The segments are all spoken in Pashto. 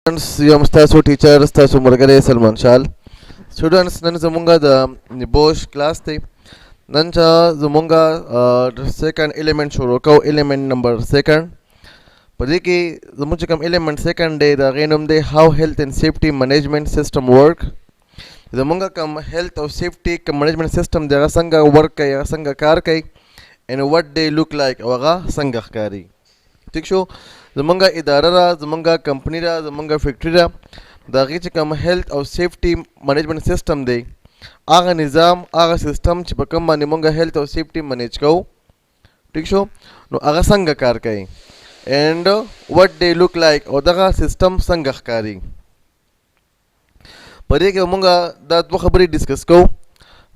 Students, Yamstasu teachers, Stasu Murgare Salman Shal. Students, Nan Zamunga the NEBOSH class the Nancha Zamunga second element Shuroko element number second. Padiki Zamuchikam element second day the renum day how health and safety management system work. Zamunga kam health or safety management system the Rasanga work Rasanga Karkai and what they look like Waga Sanga Kari. Tikshu زمونږه اداره را زمونږه کمپنی را زمونږه فیکټری را د هغې چې کوم هیلث او سیفټي منیجمنټ سیسټم دی هغه نظام هغه سیسټم چې په کوم باندې مونږه هیلث او سیفټي منیج کوو ټیک شو نو هغه څنګه کار کوي اینډ وټ دی لوک لایک او دغه سیسټم څنګه ښکاري په دې کې مونږه دا دوه خبرې ډسکس کوو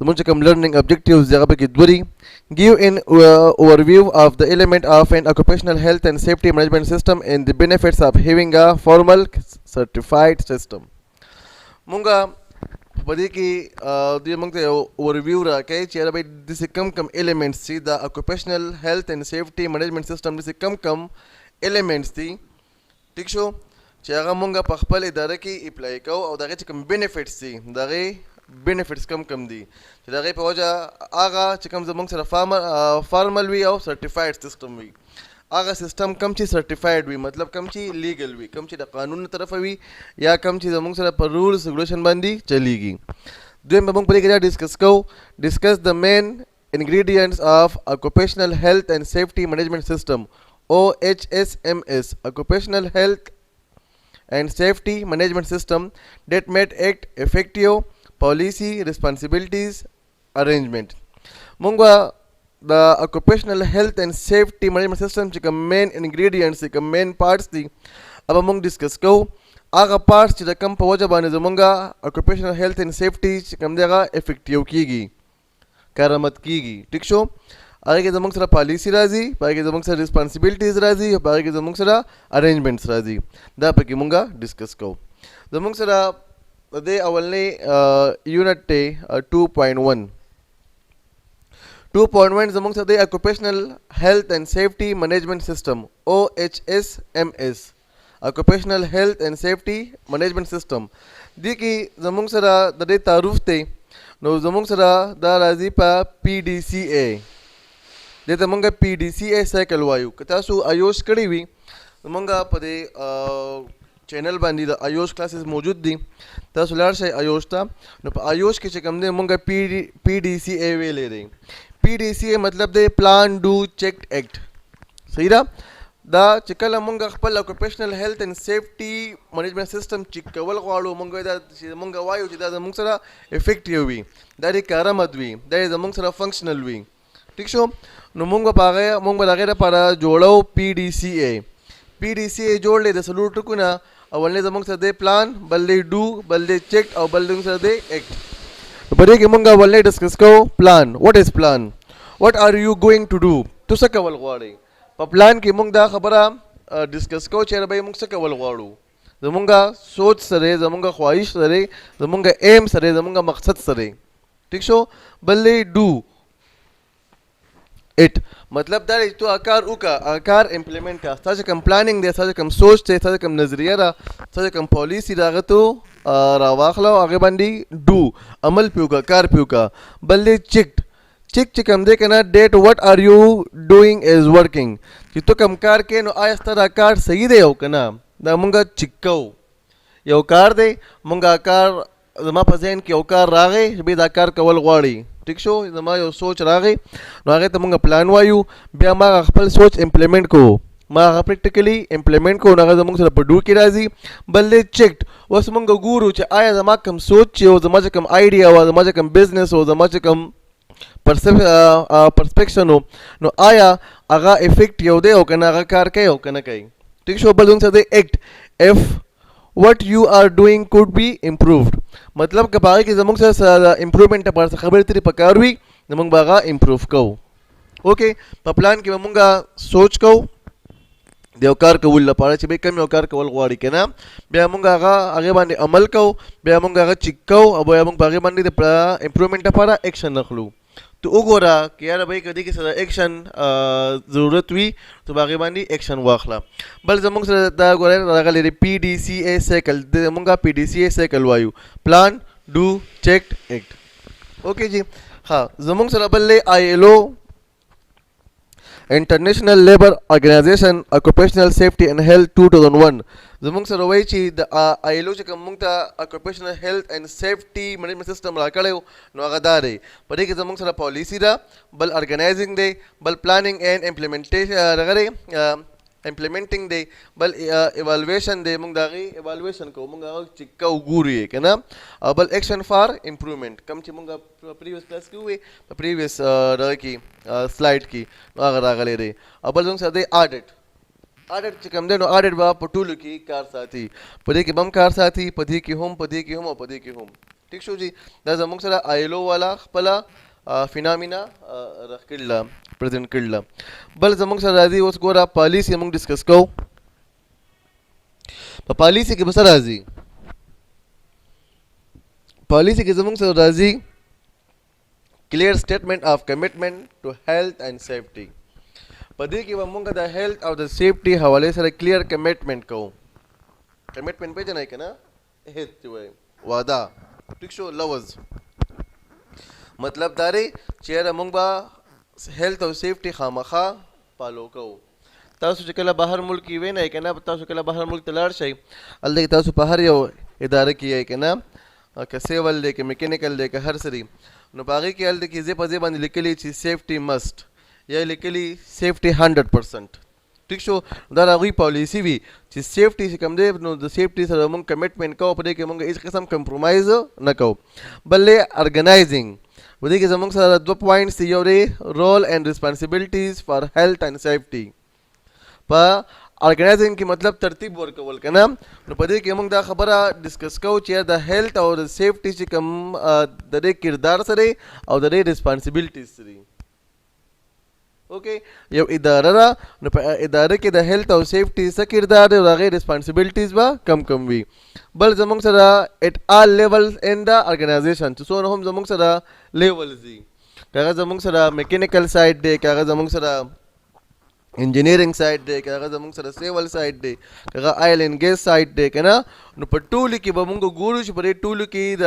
زمونږ چې کوم لرننګ ابجیکټیوز دغه پکې دوه دي give an overview of the element of an occupational health and safety management system and the benefits of having a formal certified system. Munga padiki the among the overview ra kai chera by this come elements see the occupational health and safety management system this come elements the ठीक show chera munga pakhpal idare ki apply ko aw dage come benefits see dage benefits कम दी چې دغه په وجه هغه چې کوم زمونږ سره فارمل وي او سرټیفاید سیستم وي هغه سیستم کم چې سرټیفاید وي مطلب کم چې لیګل وي کم چې د قانون طرف وي یا کم چې زمونږ سره په رولز ریګولیشن باندې چلیږي دویم به موږ په دې کې ډسکس کوو ډسکس د مین ingredients of occupational health and safety management system OHSMS occupational health and safety management system that made act effective policy responsibilities arrangement munga the occupational health and safety management system che main ingredients che main parts di aba mung discuss ko aga parts che kam pawaja bane munga occupational health and safety che kam dega effective kigi karamat kigi ठीक शो आगे के जमंग सरा पॉलिसी राजी बागे के जमंग सरा रिस्पांसिबिलिटीज राजी बागे के जमंग सरा अरेंजमेंट्स राजी दा पे की मुंगा डिस्कस को जमंग सरा दे अवलने यूनिट टे 2.1 2.1 जमंग सदे occupational health and safety management system OHSMS occupational health and safety management system दी की जमंग सरा दे तारुफ ते नो जमंग सरा दा राजी पा PDCA दे तमंगा PDCA साइकिल वायु कतासु आयोश कड़ी हुई तमंगा पदे चैनल बांधी द आयोश क्लासेस मौजूद दी तसु लार से आयोश था न आयोश के चकम दे मंगा PDCA वे ले रही PDCA मतलब दे प्लान डू चेक एक्ट सही रहा दा चिकल मंगा खपल occupational health and safety management system चिकवल वाळो मंगा दा मंगा वायु दा मंग सरा इफेक्टिव वी दा रे करामत वी दा मंग सरा फंक्शनल वी ठीक शो नो मंगा पागे मंगा दागे para जोड़ो PDCA जोड़ ले द सलूट कुना अवलने जमंग सदे प्लान बल्ले डू बल्ले चेक और बल्ले सदे एक्ट बड़े के मंगा अवलने डिस्कस को plan what is plan what are you going to do तो सकवल गवाड़े प प्लान की मंगा खबरा डिस्कस को चेर भाई मंग सकवल गवाड़ू जमंगा सोच सरे जमंगा ख्वाहिश सरे जमंगा एम सरे जमंगा मकसद सरे ठीक शो बल्ले डू इट मतलब दार तो आकार इम्प्लीमेंट का साज कम प्लानिंग दे साज कम सोच दे साज कम नजरिया रा साज कम पॉलिसी राग तो रावाखला आगे बंदी डू अमल पियो कार पियो का बल्ले चिक कम दे कना that what are you doing is working कि तो कम कार के नो आयस तरह कार सही दे हो कना दा मुंगा चिक्को यो कार दे मुंगा कार जमा फजेन के ओकार रागे बे दा कार कवल गवाड़ी ठीक शो जमा यो सोच रागे नो आगे त मुंगा प्लान वायु बे मा खपल सोच इम्प्लीमेंट को मा प्रैक्टिकली इम्प्लीमेंट को नागा जमुंग सर पडू की राजी बल्ले चेक्ड वस मुंगा गुरु च आया जमा कम सोच हो जमा च कम आइडिया हो जमा च कम बिजनेस हो जमा च कम परस्पेक्शन हो नो आया आगा इफेक्ट यो दे हो कना आगा कार के हो कना कई ठीक शो बलुंग से they act F what you are doing could be improved मतलब के बागे की जमुंग से इम्प्रूवमेंट पर खबर तेरी पकार हुई जमुंग बागा इम्प्रूव को ओके प्लान की ममुंगा सोच को देवकार कबूल ला पाड़ा चे बे कम योकार कबूल गवाड़ी के ना बे ममुंगा आगे बांधे अमल को बे ममुंगा चिक्को अब बे ममुंग बागे बांधे इम्प्रूवमेंट पर एक्शन रखलू تو وګوره که یاره بھائی که دې کې سره ایکشن ضرورت وي تو په هغې باندې ایکشن واخله. بل زموږ سره دا ګوره راغلی دی پی ډي سی اے سایکل، مونږ پی ډي سی اے سایکل وایو، پلان ډو چیک ایکټ. اوکې جی ها. زموږ سره بل دی آئی ایل او انټرنیشنل لیبر ارګنایزیشن اکوپیشنل سیفټي اینڈ هیلث 2001. زموږ سره وایي چې د آئی ایل او چې کوم موږ ته اکوپیشنل هیلث اینڈ سیفټي منیجمنٹ سسټم راکړی و نو هغه دا دی. په دې کې زموږ سره پالیسی ده، بل ارګنایزنګ دی، بل پلاننګ اینڈ امپلیمنټینګ دی، بل ایوالویشن دی. موږ د هغې ایوالویشن کوو، موږ هغه چې ګورو یې که نه، او بل ایکشن فار امپروومنټ کوم چې موږ په پریویس کلاس کې ووایي، په پریویس دغه کې سلایډ کې نو هغه راغلی دی. او بل زموږ سره دی آډټ. آډټ چې کوم دی نو آډټ به په ټولو کې کار ساتي، په دې کې به هم کار ساتي، په دې کې هم، په دې کې هم، او په دې کې هم. ټیک شو جی. دا زموږ سره آئی ایل او والا خپله فینامینا راښکړله، پرزنټ کړله. بل زموږ سره راځي اوس ګوره پالیسي موږ ډسکس کوو. په پالیسي کې به څه راځي؟ پالیسي کې زموږ سره راځي کلیر سټیټمنټ آف کمیټمنټ ټو هیلث اینڈ سیفټي. په دې کې به موږ د هیلث او د سیفټي حوالې سره کلیر کمیټمنټ کوو. کمیټمنټ پېژنئ که نه؟ هیڅ چې وایي وعده. ټیک شو. لوز مطلب دا دی چې یاره موږ به هیلث او سیفټي خامخا فالو کوو. تاسو چې کله بهر ملک کې وینئ که نه، تاسو کله بهر ملک ته لاړ شئ، هلته کې تاسو په هر یو اداره کې یئ که نه، که سیول دی، که میکینیکل دی، که هر څه دی، نو په هغې کې هلته کې ځای په ځای باندې لیکلي چې سیفټي مسټ، یا لیکلي سیفټي 100%. ټیک شو. دا د هغوی پالیسي وي چې سیفټي چې کوم دی نو د سیفټي سره موږ کمیټمنټ کوو، په دې کې موږ هېڅ قسم کمپرومایز نه کوو. بل دی ارګنایزنګ. په دې کې زموږ سره 2 پوینټس دي. یو دی رول اینڈ ریسپانسبلټیز فار هیلث اینڈ سیفټي. په ارګنایزنګ کې مطلب ترتیب ورکول که نه، نو په دې کې موږ دا خبره ډسکس کوو چې د هیلث او د سیفټي چې کوم د دې کردار سره او د دې ریسپانسبلټیز سره. اوکې. یو اداره ده، نو په اداره کې د هیلث او سیفټي څه کردار دی او د هغې ریسپانسبلټیز به کم کم وي. بل زموږ سره ایټ آل لیولز ان د ارګنایزیشن، چې څونه هم زموږ سره لیولز دي، که هغه زموږ سره میکینیکل سایډ دی، که هغه زموږ سره انجینیرنګ سایډ دی، که هغه زموږ سره سیول سایډ دی، که هغه آیل اینډ ګیس سایډ دی که نه، نو په ټولو کې به موږ ګورو چې په دې ټولو کې د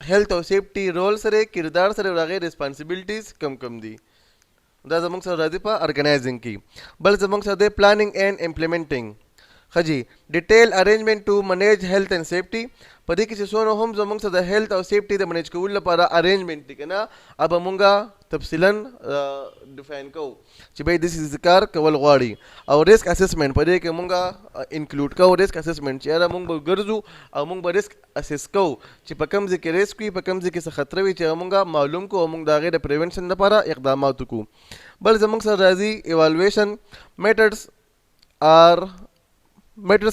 هیلث او سیفټي رول سره، کردار سره او د هغې ریسپانسبلټیز کم کم دي. دا زموږ سره راځي په ارګنایزنګ کې. بل زموږ سره دی پلاننګ اینډ امپلیمنټینګ. ښه جي. ډیټیل ارینجمنټ ټو منیج هیلث اینډ سیفټي. په دې کې چې څونه هم زموږ سره د هیلث او سیفټي د منیج کولو لپاره ارینجمنټ دي که نه، هغه به مونږ تفصیلا ډیفاین کوو چې بھائی داسې کار کول غواړي. او ریسک اسسمنټ په دې کې مونږ انکلوډ کوو. ریسک اسسمنټ چې یاره مونږ به ګرځو او مونږ به ریسک اسس کوو چې په کوم ځای کې ریسک وي، په کوم ځای کې څه خطره وي، چې هغه مونږ معلوم کوو او مونږ د هغې د پریونشن لپاره اقدامات وکړو. بل زموږ سره راځي ایوالویشن میتھډز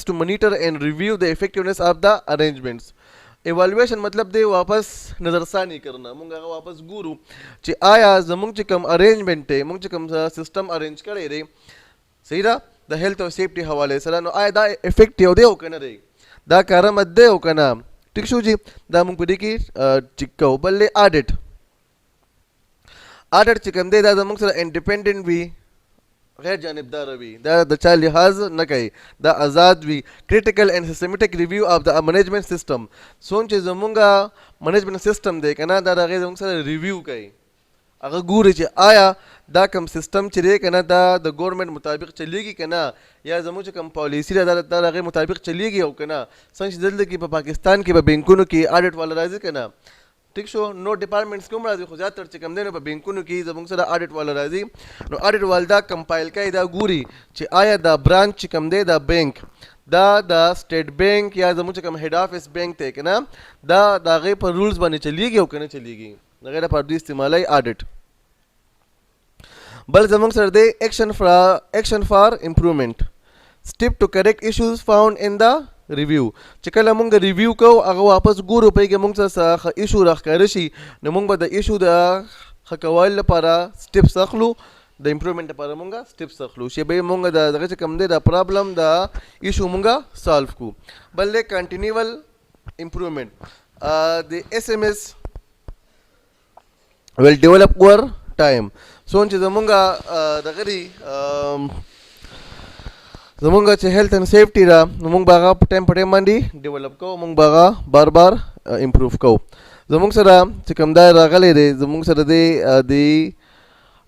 to monitor and review the effectiveness of the arrangements. ایوالویشن مطلب دی واپس نظرثانی کرنا. مونږ هغه واپس ګورو چې آیا زموږ چې کوم ارینجمنټ دی، مونږ چې کوم سیسټم ارینج کړی دی، صحیح ده، د هیلث او سیفټي حوالې سره، نو آیا دا افیکټیو دی او که نه دی، دا کارآمد دی او که نه. ټیک شو جی. دا مونږ په دې کې چیک کوو. بل دی آډټ. آډټ چې کوم دی دا زموږ سره انډیپینډنټ وي، غیر جانبدار وي، دا د چا لحاظ نه کوي، دا آزاد وي. کریټیکل اینڈ سسٹمیټک ریویو آف د منیجمنٹ سسٹم. څوم چې زمونږ منیجمنٹ سسٹم دی که نه، دا د هغې زموږ سره ریویو کوي، هغه ګوري چې آیا دا کوم سیسټم چې دی که نه دا د ګورنمنټ مطابق چلیږي که نه، یا زموږ چې کوم پالیسي ده دا د هغې مطابق چلیږي او که نه. څنګه چې دلته کې په پاکستان کې په بینکونو کې آډټ والا راځي که نه. ٹھیک شو. نو ډپارټمنټس کوم راځي، خو زیاتر چې کوم دی نو په بینکونو کې زموږ سره آډټ والا راځي. نو آډټ والا دا کمپایل کوي، دا ګوري چې آیا دا برانچ چې کوم دی دا بینک دا د سټیټ بینک یا زموږ چې کوم هیډ آفیس بینک دی که نه، دا د هغې په رولز باندې چلیږي او که نه چلیږي. د هغې لپاره دوی استعمالوي آډټ. بل زموږ سره دی ایکشن فار امپروومنټ. سټیپ ټو کریکټ ایشوز فاوند ان د ریویو. چې کله مونږ ریویو کوو هغه واپس ګورو، په کې مونږ څه ایشو راښکاره شي، نو مونږ به د ایشو د ښه کولو لپاره سټیپس اخلو، د امپروومنټ لپاره مونږ سټیپس اخلو چې به مونږ د دغه چې کوم دی د پرابلم د ایشو مونږ سالو کړو. بل دی کنټینیول امپروومنټ. د اس ایم ایس will develop over time. So چې زمونږه دغه دی زمونږه چې health and safety را نو مونږ به هغه په ټایم باندې ډیولپ کوو، مونږ به هغه بار بار امپروف کوو. زمونږ سره چې کوم دا راغلی دی زمونږ سره دی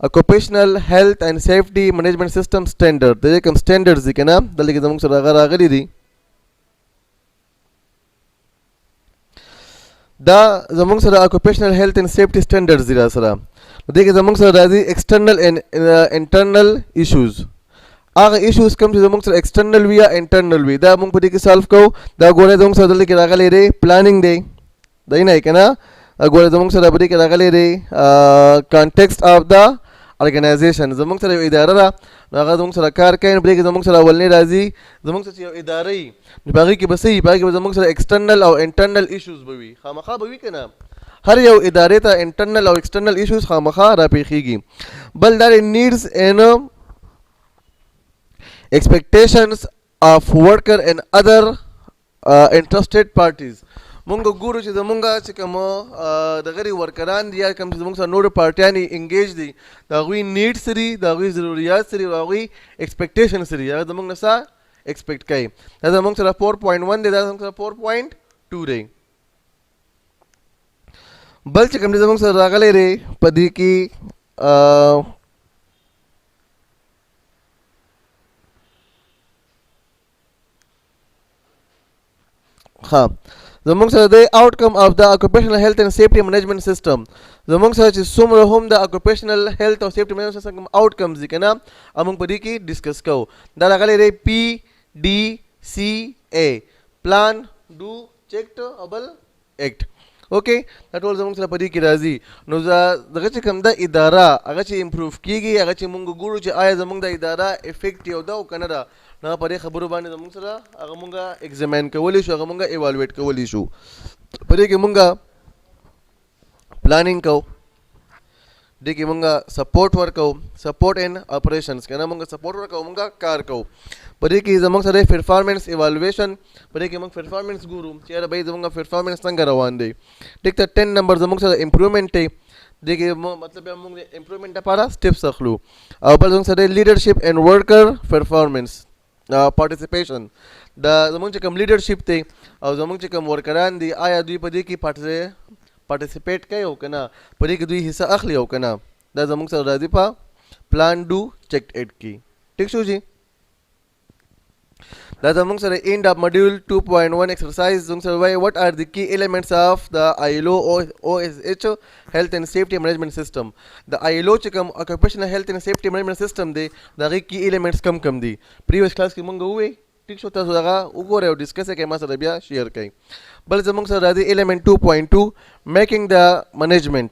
Occupational Health and Safety Management System Standard د کوم سټینډرډز دي کنه دلته کې زموږ سره هغه راغلي دي. دا زموږ سره Occupational Health and Safety Standards دي را سره دې کې زموږ سره راځي external and internal issues. هغه issues کوم چې زموږ سره external وي یا internal وي دا موږ په دې کې سالو کوو. دا ګوره زموږ سره دلته کې راغلی دی پلانینګ دی دی نه کنه ګوره زموږ سره په دې کې راغلی دی context of the organization. زموږ سره یو اداره ده نو هغه زموږ سره کار کوي. په دې کې زموږ سره اولنی راځي زموږ سره یو اداره وي نو په هغې کې به څه وي په هغې کې به زموږ سره external او internal issues به وي خامخا به وي که نه. هر یو ادارې ته internal او external issues خامخا راپېښېږي. بل دا needs and expectations of worker and other interested parties. مونږ ګورو چې زمونږ چې کوم دغه ورکران دي یا کوم چې زمونږ سره نور پارټیان انګیج دي د هغوی نیډس دي د هغوی ضروریات دي د هغوی ایکسپیکټیشنس دي هغه زمونږ نه څه ایکسپیکټ کوي. دا زمونږ سره 4.1 دی دا زمونږ سره 4.2 دی. بل چې کوم دی زمونږ سره راغلی دی په دې کې ها زمونږ سره د outcome of the Occupational Health and Safety Management System. زمونږ سره چې څومره هم د Occupational Health او Safety Management System outcomes دي که نه موږ په دې کې ډسکس کوو. دا راغلی دی PDCA Plan Do Check او بل Act. اوکې دا ټول زموږ سره په دې کې راځي. نو دغه چې کوم ده اداره هغه چې امپروف کېږي هغه چې مونږ ګورو چې آیا زموږ د اداره افیکټیو ده او که نه ده نو په دې خبرو باندې زموږ سره هغه مونږ ایگزامین کولی شو هغه مونږ ایوالویټ کولی شو. په دې کې مونږ پلانینګ کوو دې کې مونږ سپورټ ورکوو سپورټ اینڈ اپریشنز که نه مونږ سپورټ ورکوو مونږ کار کوو. په دې کې زموږ سره پرفارمنس ایوالویشن په دې کې مونږ پرفارمنس ګورو چې یاره بھائی زموږ پرفارمنس څنګه روان دی. ټیک ته 10 نمبر زموږ سره امپروومنټ دی دې کې مطلب موږ د امپروومنټ لپاره سټیپس اخلو. او بل زموږ سره لیډرشپ اینڈ ورکر پرفارمنس پارټیسپیشن دا زموږ چې کوم لیډرشپ دی او زموږ چې کوم ورکران دي آیا دوی په دې کې پارټیسپیټ کوي او که نه په دې کې دوی حصه اخلي او که نه دا زموږ سره راځي په پلان ډو چیک ایټ کې. ٹھیک شو جی دا زموږ سره اینڈ اف ماډیول 2.1 ایکسرسایز زموږ سره وایي what are the key elements of the ILO OSH health and safety management system. د ILO چې کوم Occupational Health and Safety Management System دی د هغې key elements کم کم دي. پریویس کلاس کې مونږ ووایي ٹھیک شو تاسو هغه وګورئ او ډسکس یې کوئ ما سره بیا شیر کوئ. بل زموږ سره راځي element 2.2 میکینګ د منیجمنٹ